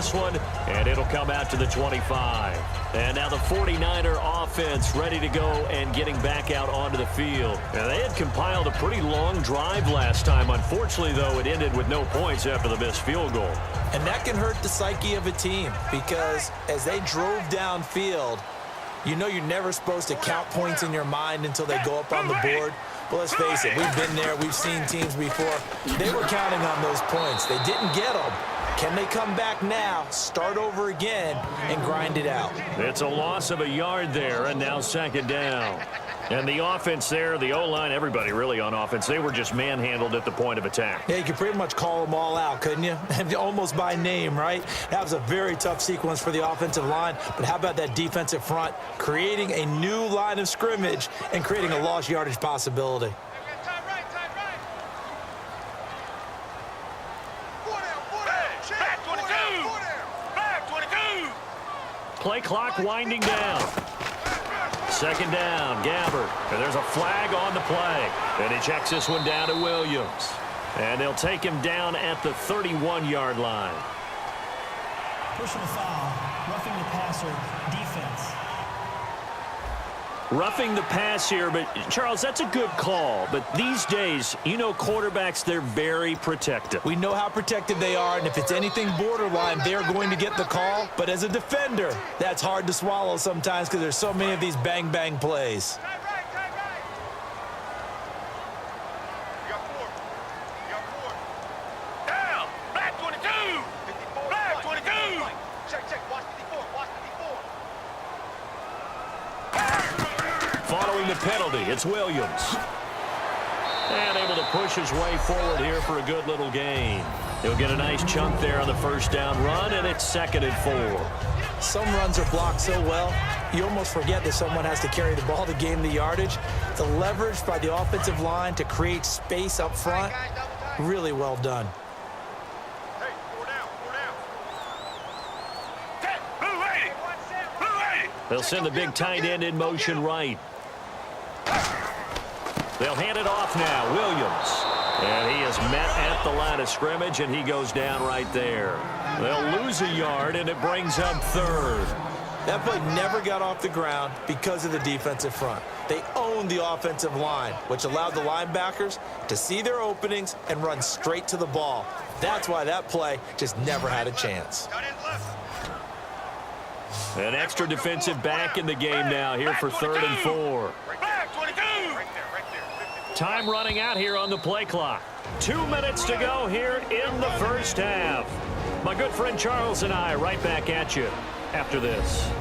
this one, and it'll come out to the 25. And now the 49er offense ready to go and getting back out onto the field. And they had compiled a pretty long drive last time. Unfortunately, though, it ended with no points after the missed field goal. And that can hurt the psyche of a team because as they drove downfield, you know you're never supposed to count points in your mind until they go up on the board. Well, let's face it, we've been there. We've seen teams before. They were counting on those points. They didn't get them. Can they come back now, start over again, and grind it out? It's a loss of a yard there, and now second down. And the offense there, the O-line, everybody really on offense, they were just manhandled at the point of attack. Yeah, you could pretty much call them all out, couldn't you? Almost by name, right? That was a very tough sequence for the offensive line. But how about that defensive front creating a new line of scrimmage and creating a lost yardage possibility? Play clock winding down. Second down, Gabbert. And there's a flag on the play. And he checks this one down to Williams. And they'll take him down at the 31-yard line. Personal foul, roughing the passer, defense. Roughing the pass here, but Charles, that's a good call. But these days, you know quarterbacks, they're very protective. We know how protective they are, and if it's anything borderline, they're going to get the call. But as a defender, that's hard to swallow sometimes because there's so many of these bang-bang plays. Following the penalty, it's Williams. And able to push his way forward here for a good little gain. He'll get a nice chunk there on the first down run, and it's 2nd and 4. Some runs are blocked so well, you almost forget that someone has to carry the ball to gain the yardage. The leverage by the offensive line to create space up front, really well done. They'll send the big tight end in motion right. They'll hand it off now. Williams. And he is met at the line of scrimmage, and he goes down right there. They'll lose a yard, and it brings up 3rd. That play never got off the ground because of the defensive front. They owned the offensive line, which allowed the linebackers to see their openings and run straight to the ball. That's why that play just never had a chance. An extra defensive back in the game now here for 3rd and 4. Time running out here on the play clock. 2 minutes to go here in the first half. My good friend Charles and I right back at you after this.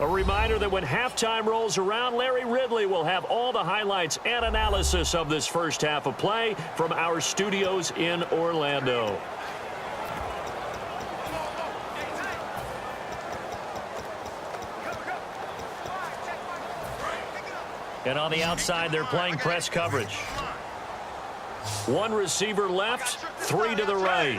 A reminder that when halftime rolls around, Larry Ridley will have all the highlights and analysis of this first half of play from our studios in Orlando. And on the outside, they're playing press coverage. 1 receiver left, 3 to the right.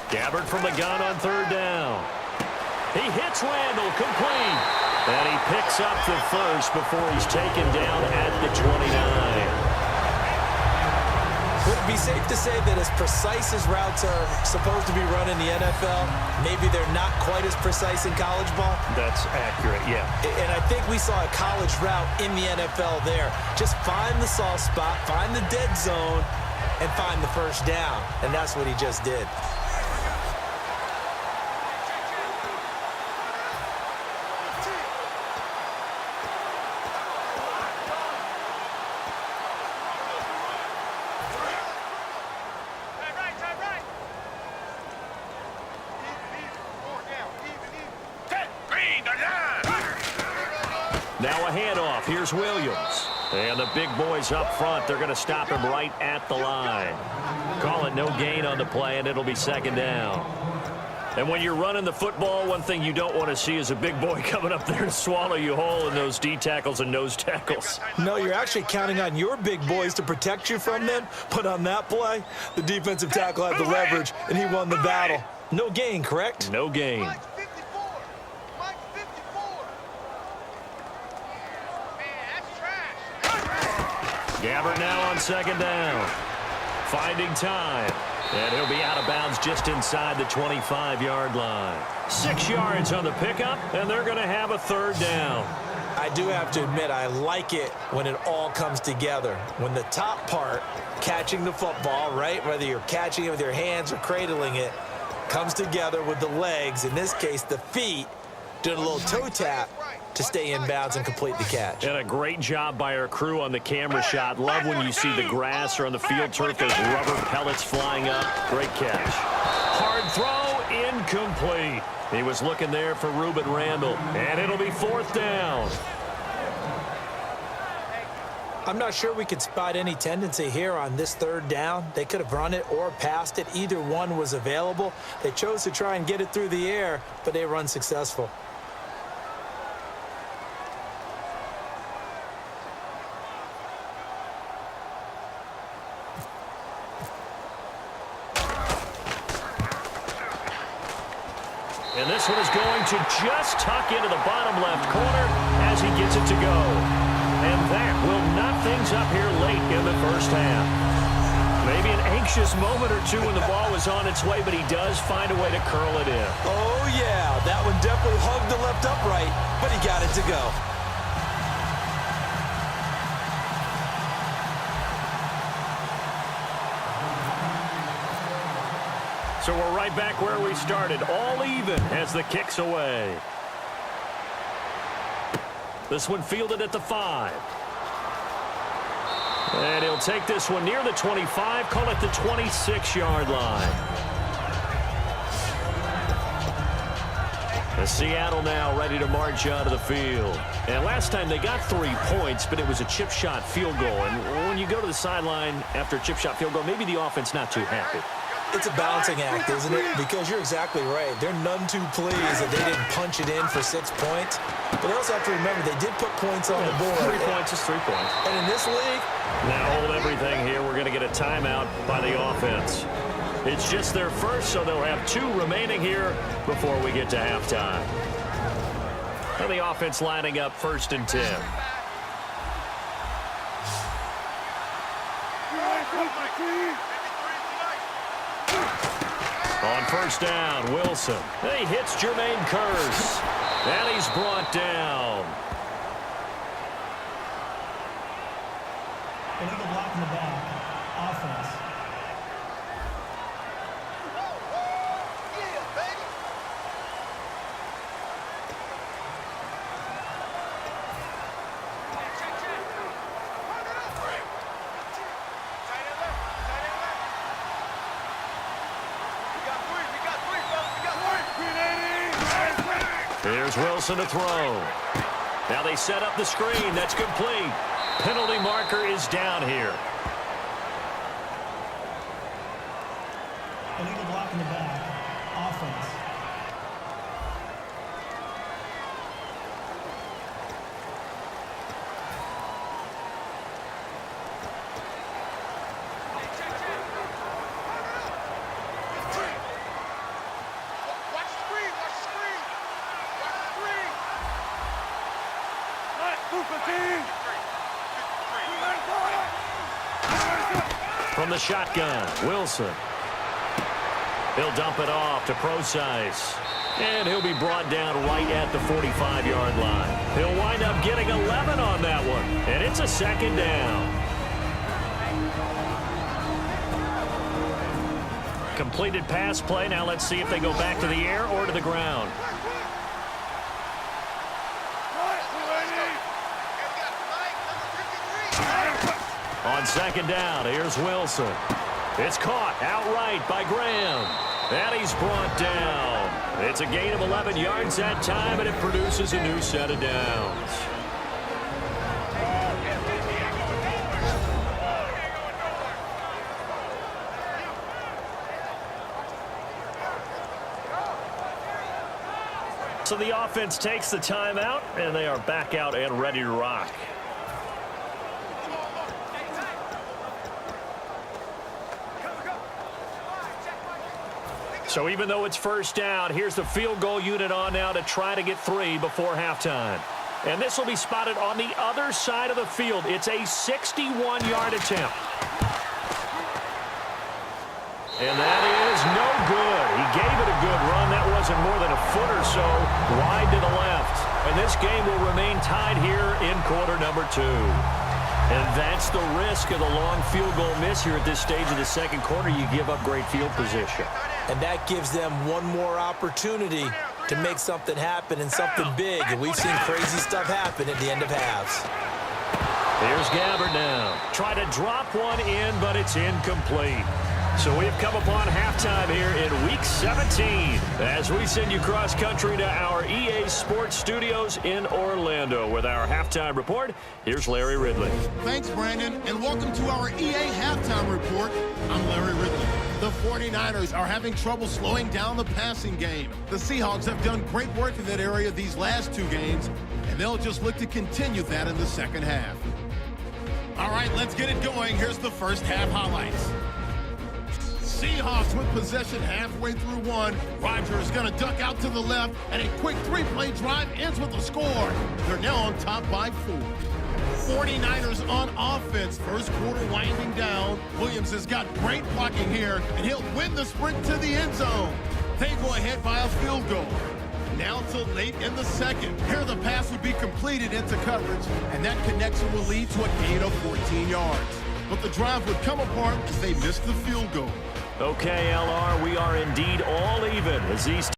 Gabbert from the gun on 3rd down. He hits Randall, complete. And he picks up the first before he's taken down at the 29. Would it be safe to say that as precise as routes are supposed to be run in the NFL, maybe they're not quite as precise in college ball? That's accurate, yeah. And I think we saw a college route in the NFL there. Just find the soft spot, find the dead zone, and find the first down. And that's what he just did. Now a handoff. Here's Williams. And the big boys up front, they're going to stop him right at the line. Call it no gain on the play, and it'll be 2nd down. And when you're running the football, one thing you don't want to see is a big boy coming up there to swallow you whole in those D tackles and nose tackles. No, you're actually counting on your big boys to protect you from them. But on that play, the defensive tackle had the leverage, and he won the battle. No gain, correct? No gain. Gabbert now on second down. Finding time. And he'll be out of bounds just inside the 25-yard line. 6 yards on the pickup, and they're going to have a third down. I do have to admit, I like it when it all comes together. When the top part, catching the football, right, whether you're catching it with your hands or cradling it, comes together with the legs, in this case the feet, doing a little toe tap to stay in bounds and complete the catch. And a great job by our crew on the camera shot. Love when you see the grass or on the field turf, those rubber pellets flying up. Great catch. Hard throw, incomplete. He was looking there for Reuben Randall, and it'll be fourth down. I'm not sure we could spot any tendency here on this third down. They could have run it or passed it. Either one was available. They chose to try and get it through the air, but they were unsuccessful. And this one is going to just tuck into the bottom left corner as he gets it to go. And that will knock things up here late in the first half. Maybe an anxious moment or two when the ball was on its way, but he does find a way to curl it in. Oh, yeah, that one definitely hugged the left upright, but he got it to go. So we're right back where we started, all even as the kick's away. This one fielded at the 5. And he'll take this one near the 25, call it the 26-yard line. The Seattle now ready to march onto the field. And last time they got 3 points, but it was a chip shot field goal. And when you go to the sideline after a chip shot field goal, maybe the offense not too happy. It's a balancing act, isn't it? Because you're exactly right. They're none too pleased that they didn't punch it in for 6 points. But they also have to remember they did put points on the board. 3 points is 3 points. And in this league, now hold everything here. We're going to get a timeout by the offense. It's just their first, so they'll have 2 remaining here before we get to halftime. And the offense lining up 1st and 10. On 1st down, Wilson. He hits Jermaine Kearse. And he's brought down. Illegal block in the back. Offense. Here's Wilson to throw. Now they set up the screen. That's complete. Penalty marker is down here. Illegal block in the back. Offense. From the shotgun, Wilson. He'll dump it off to Procise. And he'll be brought down right at the 45-yard line. He'll wind up getting 11 on that one. And it's a 2nd down. Completed pass play. Now let's see if they go back to the air or to the ground. On 2nd down, here's Wilson. It's caught outright by Graham. And he's brought down. It's a gain of 11 yards that time, and it produces a new set of downs. So the offense takes the timeout, and they are back out and ready to rock. So even though it's 1st down, here's the field goal unit on now to try to get 3 before halftime. And this will be spotted on the other side of the field. It's a 61-yard attempt. And that is no good. He gave it a good run. That wasn't more than a foot or so wide to the left. And this game will remain tied here in quarter number 2. And that's the risk of the long field goal miss here at this stage of the second quarter. You give up great field position. And that gives them one more opportunity to make something happen and something big. And we've seen crazy stuff happen at the end of halves. Here's Gabbard now. Try to drop one in, but it's incomplete. So we've come upon halftime here in Week 17 as we send you cross-country to our EA Sports Studios in Orlando with our halftime report. Here's Larry Ridley. Thanks, Brandon, and welcome to our EA Halftime Report. I'm Larry Ridley. The 49ers are having trouble slowing down the passing game. The Seahawks have done great work in that area these last 2 games, and they'll just look to continue that in the second half. All right, let's get it going. Here's the first half highlights. Seahawks with possession halfway through 1. Rodgers going to duck out to the left, and a quick 3-play drive ends with a score. They're now on top by 4. 49ers on offense. First quarter winding down. Williams has got great blocking here, and he'll win the sprint to the end zone. They go ahead by a field goal. Now till late in the second. Here the pass would be completed into coverage, and that connection will lead to a gain of 14 yards. But the drive would come apart as they missed the field goal. Okay, LR, we are indeed all even as these